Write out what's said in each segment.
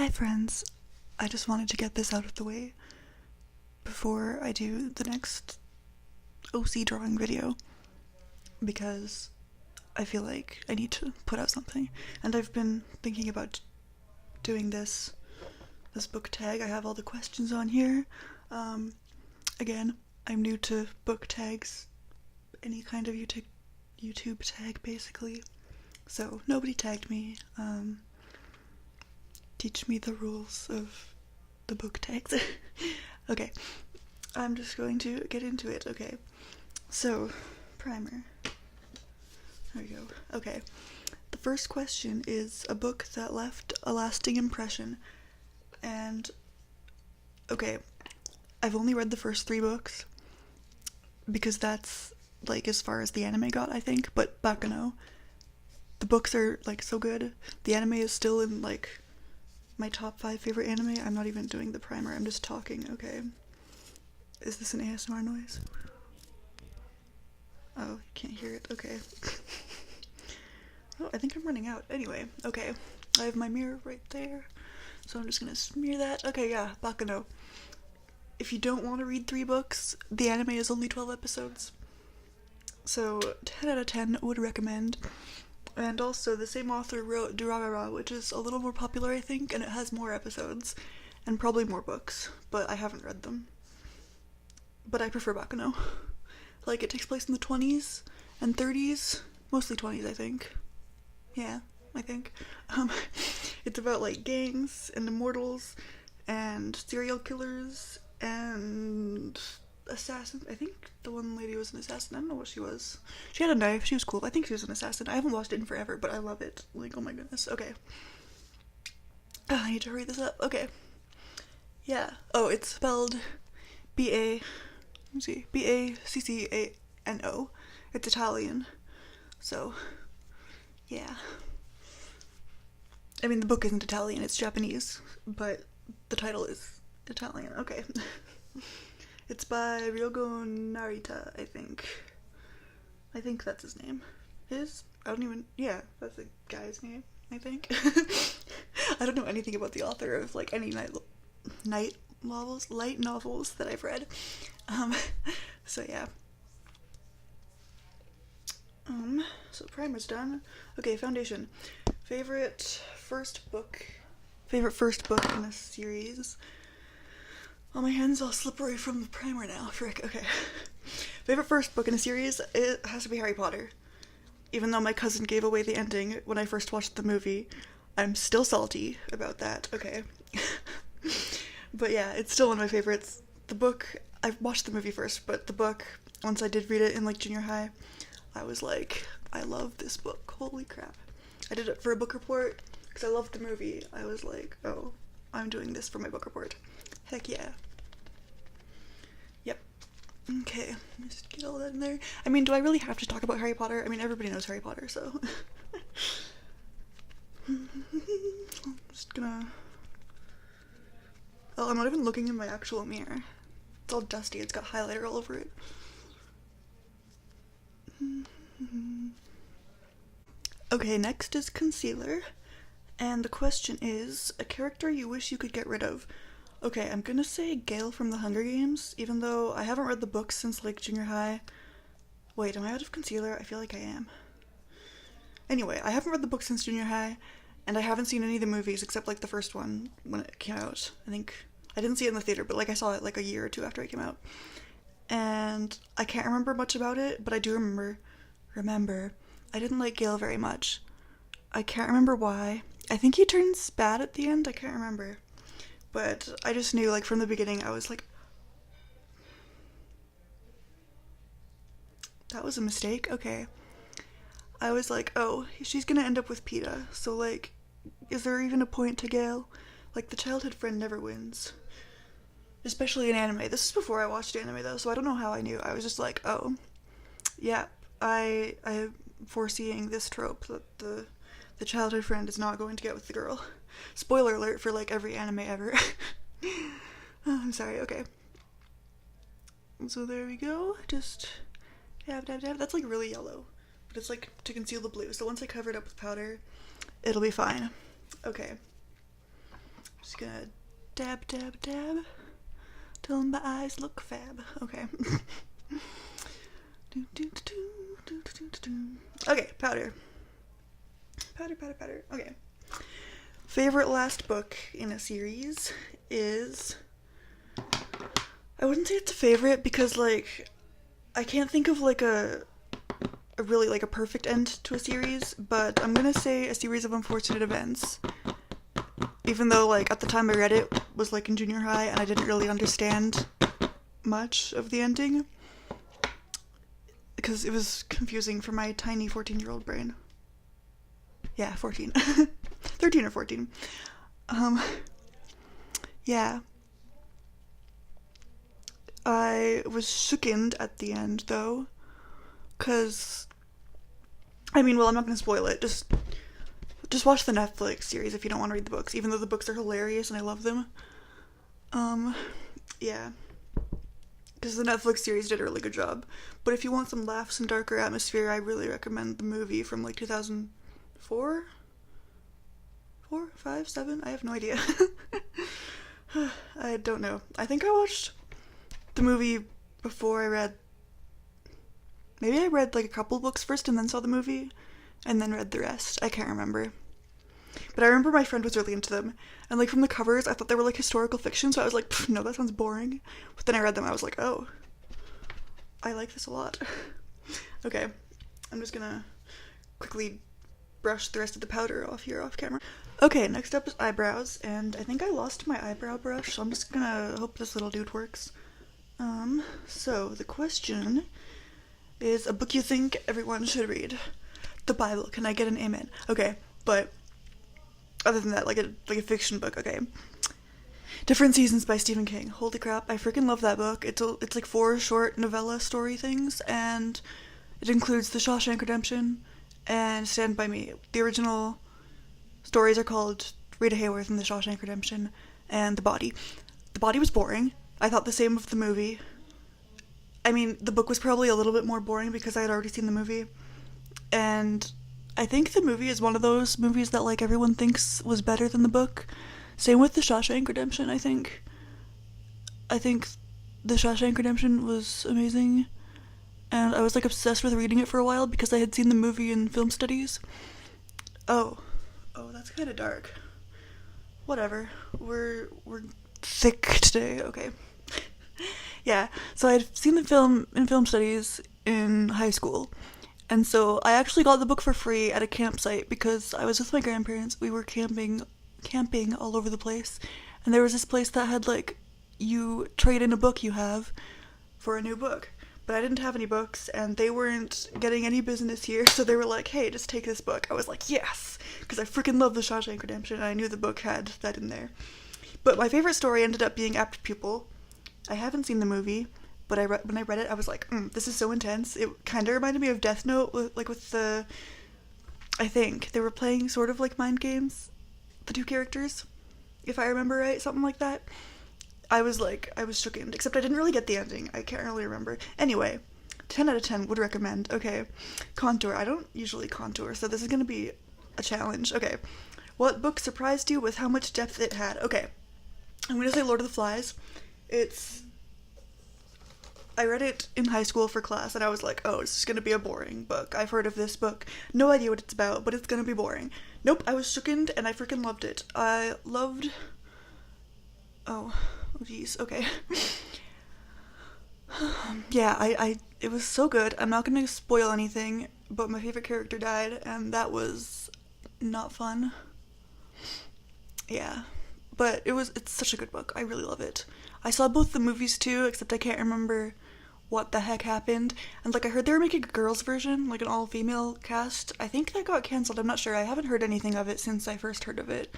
Hi friends, I just wanted to get this out of the way before I do the next OC drawing video because I feel like I need to put out something, and I've been thinking about doing this book tag. I have all the questions on here. Again, I'm new to book tags, any kind of YouTube tag basically, so nobody tagged me. Teach me the rules of the book tags. Okay, I'm just going to get into it. Okay, so primer. There we go. Okay, the first question is a book that left a lasting impression, and okay, I've only read the first 3 books because that's like as far as the anime got, I think. But Bakano, the books are like so good. The anime is still in like my top 5 favorite anime. I'm not even doing the primer, I'm just talking, okay? Is this an ASMR noise? Oh, you can't hear it, okay. Oh, I think I'm running out. Anyway, okay. I have my mirror right there, so I'm just gonna smear that. Okay, yeah, Bakano. If you don't want to read 3 books, the anime is only 12 episodes. So, 10 out of 10 would recommend. And also, the same author wrote Durarara, which is a little more popular, I think, and it has more episodes, and probably more books, but I haven't read them. But I prefer Bakano. Like, it takes place in the 20s and 30s, mostly 20s, I think. Yeah, I think. It's about, like, gangs and immortals and serial killers and assassin. I think the one lady was an assassin. I don't know what she was. She had a knife. She was cool. I think she was an assassin. I haven't watched it in forever, but I love it. Like, oh my goodness. Okay. I need to hurry this up. Okay. Yeah. Oh, it's spelled B-A... Let me see. B-A-C-C-A-N-O. It's Italian. So, yeah. I mean, the book isn't Italian. It's Japanese. But the title is Italian. Okay. It's by Ryogo Narita, I think. I think that's his name. Yeah, that's the guy's name, I think. I don't know anything about the author of, like, any light novels that I've read. So yeah. So primer's done. Okay, foundation. Favorite first book in a series. Oh, my hand's all slippery from the primer now. Frick, okay. Favorite first book in a series, it has to be Harry Potter. Even though my cousin gave away the ending when I first watched the movie, I'm still salty about that, okay. But yeah, it's still one of my favorites. The book, I watched the movie first, but the book, once I did read it in like junior high, I was like, I love this book, holy crap. I did it for a book report, because I loved the movie. I was like, oh, I'm doing this for my book report. Heck yeah. Yep. Okay, let's just get all that in there. I mean, do I really have to talk about Harry Potter? I mean, everybody knows Harry Potter, so. I'm just gonna... Oh, I'm not even looking in my actual mirror. It's all dusty, it's got highlighter all over it. Okay, next is concealer. And the question is, a character you wish you could get rid of. Okay, I'm gonna say Gale from the Hunger Games, even though I haven't read the books since like junior high. Wait, am I out of concealer? I feel like I am. Anyway, I haven't read the books since junior high, and I haven't seen any of the movies except like the first one when it came out. I think I didn't see it in the theater, but like I saw it like a year or 2 after it came out. And I can't remember much about it, but I do remember I didn't like Gale very much. I can't remember why. I think he turns bad at the end, I can't remember. But I just knew, like, from the beginning, I was like, that was a mistake? Okay. I was like, oh, she's gonna end up with PETA, so, like, is there even a point to Gale? Like, the childhood friend never wins. Especially in anime. This is before I watched anime, though, so I don't know how I knew. I was just like, oh, yeah, I am foreseeing this trope that the childhood friend is not going to get with the girl. Spoiler alert for, like, every anime ever. Oh, I'm sorry, okay. So there we go. Just dab, dab, dab. That's, like, really yellow. But it's, like, to conceal the blue. So once I cover it up with powder, it'll be fine. Okay. Just gonna dab, dab, dab till my eyes look fab. Okay. Okay, powder. Powder, powder, powder. Okay. Favorite last book in a series is... I wouldn't say it's a favorite because, like, I can't think of, like, a really, like, a perfect end to a series, but I'm gonna say A Series of Unfortunate Events. Even though, like, at the time I read it was, like, in junior high and I didn't really understand much of the ending. Because it was confusing for my tiny 14-year-old brain. Yeah, 14. 13 or 14. Yeah. I was shookened at the end, though. Because... I mean, well, I'm not going to spoil it. Just watch the Netflix series if you don't want to read the books, even though the books are hilarious and I love them. Yeah. Because the Netflix series did a really good job. But if you want some laughs and darker atmosphere, I really recommend the movie from, like, 2004? 4, 5, 7? I have no idea. I don't know. I think I watched the movie before I read... Maybe I read, like, a couple books first and then saw the movie, and then read the rest. I can't remember. But I remember my friend was really into them. And, like, from the covers, I thought they were, like, historical fiction, so I was like, no, that sounds boring. But then I read them, I was like, oh, I like this a lot. Okay, I'm just gonna quickly brush the rest of the powder off here off camera. Okay, next up is eyebrows, and I think I lost my eyebrow brush, so I'm just gonna hope this little dude works. So the question is a book you think everyone should read. The Bible. Can I get an amen? Okay, but other than that, like a fiction book, okay. Different Seasons by Stephen King. Holy crap, I freaking love that book. It's like 4 short novella story things, and it includes The Shawshank Redemption and Stand By Me. The original stories are called Rita Hayworth and The Shawshank Redemption and The Body. The Body was boring. I thought the same of the movie. I mean, the book was probably a little bit more boring because I had already seen the movie. And I think the movie is one of those movies that, like, everyone thinks was better than the book. Same with The Shawshank Redemption, I think. I think The Shawshank Redemption was amazing. And I was, like, obsessed with reading it for a while because I had seen the movie in film studies. Oh, that's kind of dark. Whatever. We're thick today, okay. Yeah, so I'd seen the film in film studies in high school. And so I actually got the book for free at a campsite because I was with my grandparents. We were camping all over the place. And there was this place that had, like, you trade in a book you have for a new book. But I didn't have any books, and they weren't getting any business here, so they were like, hey, just take this book. I was like, yes! Because I freaking love The Shawshank Redemption, and I knew the book had that in there. But my favorite story ended up being Apt Pupil. I haven't seen the movie, but when I read it, I was like, this is so intense. It kind of reminded me of Death Note, with the... I think they were playing sort of like mind games, the two characters, if I remember right, something like that. I was shooken, except I didn't really get the ending. I can't really remember. Anyway, 10 out of 10 would recommend. Okay, contour. I don't usually contour, so this is going to be a challenge. Okay, what book surprised you with how much depth it had? Okay, I'm going to say Lord of the Flies. I read it in high school for class, and I was like, oh, this is going to be a boring book. I've heard of this book. No idea what it's about, but it's going to be boring. Nope, I was shookened, and I freaking loved it. I loved... Oh, geez, okay. Yeah, it was so good. I'm not going to spoil anything, but my favorite character died, and that was not fun. Yeah, but it's such a good book. I really love it. I saw both the movies too, except I can't remember what the heck happened. And, like, I heard they were making a girls version, like an all-female cast. I think that got cancelled. I'm not sure. I haven't heard anything of it since I first heard of it.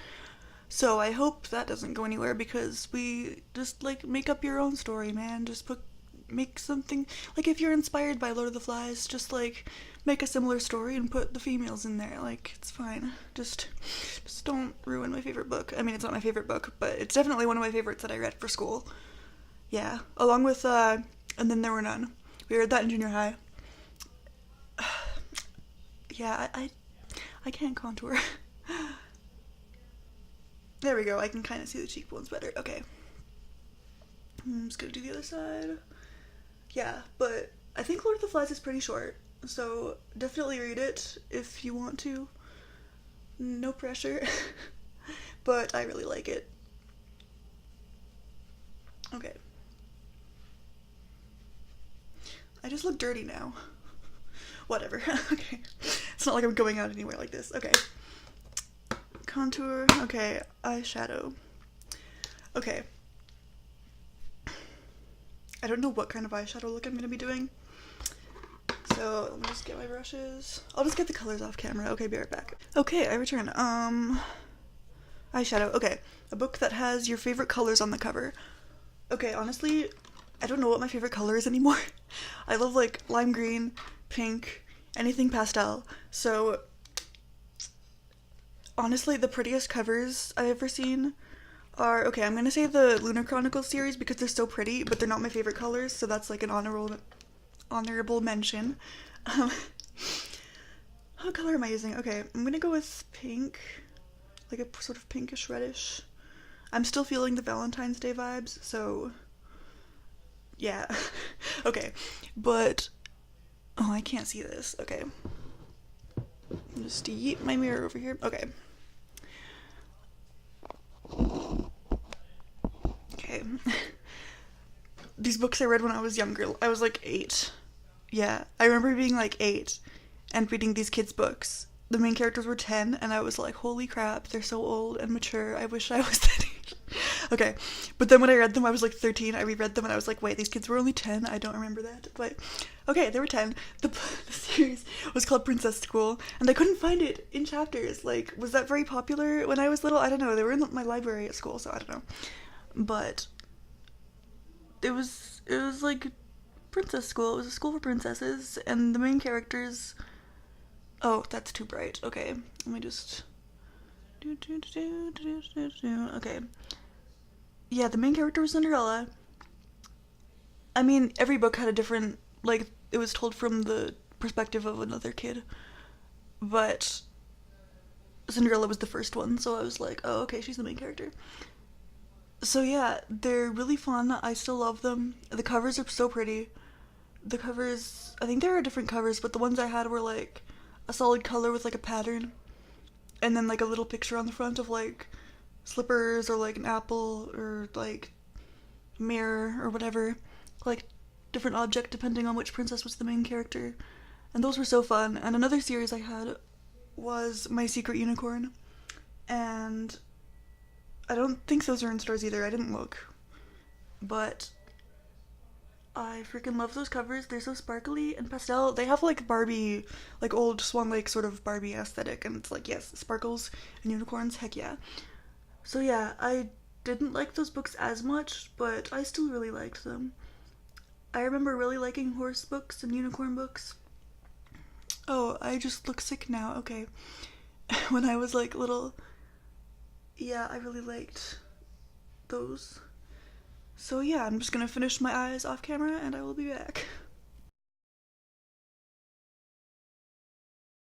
So I hope that doesn't go anywhere, because we just, like, make up your own story, man. Just make something, like, if you're inspired by Lord of the Flies, just, like, make a similar story and put the females in there. Like, it's fine. Just don't ruin my favorite book. I mean, it's not my favorite book, but it's definitely one of my favorites that I read for school. Yeah. Along with, And Then There Were None. We read that in junior high. Yeah, I can't contour. There we go, I can kind of see the cheekbones better. Okay. I'm just gonna do the other side. Yeah, but I think Lord of the Flies is pretty short, so definitely read it if you want to. No pressure. But I really like it. Okay. I just look dirty now. Whatever. Okay. It's not like I'm going out anywhere like this. Okay. Contour. Okay. Eyeshadow. Okay. I don't know what kind of eyeshadow look I'm gonna be doing. So let me just get my brushes. I'll just get the colors off camera. Okay, be right back. Okay, I return. Eyeshadow. Okay. A book that has your favorite colors on the cover. Okay, honestly, I don't know what my favorite color is anymore. I love like lime green, pink, anything pastel. So honestly, the prettiest covers I've ever seen are, okay, I'm gonna say the Lunar Chronicles series because they're so pretty, but they're not my favorite colors, so that's like an honorable mention. What color am I using? Okay, I'm gonna go with pink, like a sort of pinkish reddish. I'm still feeling the Valentine's Day vibes, so yeah. Okay, but oh, I can't see this. Okay, just yeet my mirror over here. Okay. Okay. These books I read when I was younger. I was like 8. Yeah, I remember being like 8 and reading these kids' books. The main characters were 10, and I was like, holy crap, they're so old and mature. I wish I was that age. Okay, but then when I read them, I was like 13. I reread them, and I was like, wait, these kids were only 10? I don't remember that. But, okay, they were 10. The series was called Princess School, and I couldn't find it in chapters. Like, was that very popular when I was little? I don't know. They were in my library at school, so I don't know. But it was like Princess School. It was a school for princesses, and the main characters... Oh, that's too bright. Okay, let me just... Okay. Yeah, the main character was Cinderella. I mean, every book had a different... Like, it was told from the perspective of another kid. But Cinderella was the first one, so I was like, oh, okay, she's the main character. So yeah, they're really fun. I still love them. The covers are so pretty. The covers... I think there are different covers, but the ones I had were like... a solid color with like a pattern, and then like a little picture on the front of like slippers or like an apple or like mirror or whatever, like different object depending on which princess was the main character. And those were so fun. And another series I had was My Secret Unicorn, and I don't think those are in stores either. I didn't look, but I freaking love those covers. They're so sparkly and pastel. They have like Barbie, like old Swan Lake sort of Barbie aesthetic, and it's like, yes, sparkles and unicorns, heck yeah. So yeah, I didn't like those books as much, but I still really liked them. I remember really liking horse books and unicorn books. Oh, I just look sick now. Okay. When I was like little, yeah, I really liked those. So yeah, I'm just gonna finish my eyes off camera and I will be back.